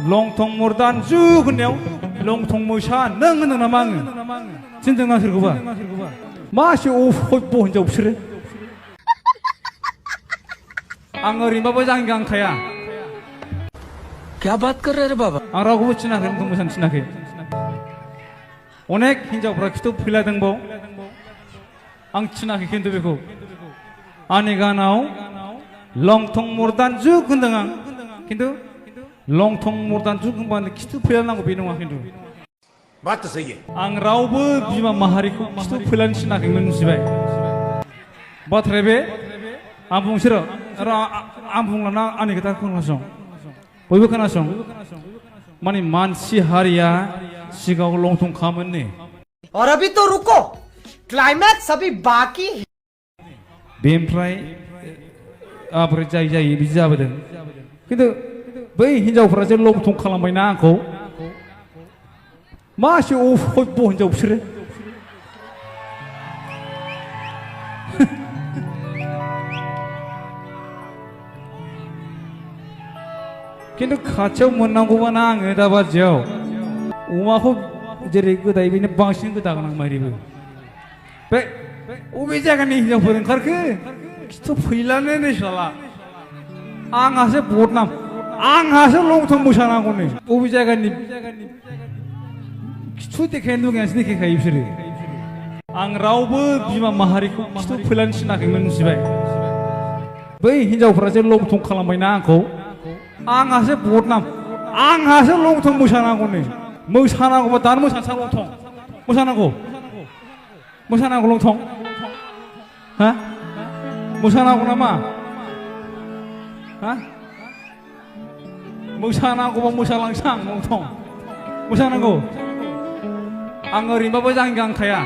लंथं मर्दान जुग होननायाव लंथं मोसा नों होनदों नामा आङो थिनदों आं सोरखौबा मासे अफयब हिनजाव बिसोरो आं ओरैनोबाबो जांगांखाया क्या बात कर रहे रे बाबा आं रावखौबो थिनाखै लंथं मोसानो थिनाखै अनेक हिनजावफ्रा खिथु फैलादोंबाव आं थिनाखै खिन्थु बेखौ आंनि गानाव लंथं मर्दान जुग होनदों आं खिन्थु लंथं मर्दान जुग होनबानो खिथु फैलानांगौ बे नङा खिन्थु बात तो सही है आं रावबो बिमा माहारिखौ खिथु फैलानो थिनाखैमोन मिथिबाय बाथ्राया बे आं बुंसै र' आं बुंलाना आंनि खोथा खोनासं बयबो खोनासं माने मानसि हारिया सिगाङाव लंथं खामोन ने और अभी तो रुको क्लाइमैक्स अभी बाकी है बेनिफ्राय आब्रे जायै बिदि जाबोदों खिन्थु बै हिनजावफ्रा जे लंथं खालामबायना आंखौ मासे अफयब हिनजाव बिसोरो खिन्थु खाथियाव मोननांगौबाना आङो दा बादियाव अमाखौ जेरै गोदायो बेनो बांसिन गोदागोन आं माइरिबो बे अबे जायगानि हिनजावफोर ओंखारखो खिथु फैलानो नै साला आंहासो बदनाम आंहासो लंथं मोसानांगौ नै अबे जायगानि खिथु देखायनो लुगैनासो देखायखायो बिसोरो आं रावबो बिमा माहारिखौ खिथु फैलानो थिनाखैमोन मिथिबाय बै हिनजावफ्रा जे लंथं खालामबायना आंखौ आंहासो बदनाम आंहासो लंथं मोसानांगौ नै मोसानांगौबा दानो मोसानोसै लंथं मोसानांगौ लंथं हा मोसानांगौ नामा हा मोसानांगौबा मोसालांसै आं लंथं मोसानांगौ आं ओरैनोबाबो जांगांखाया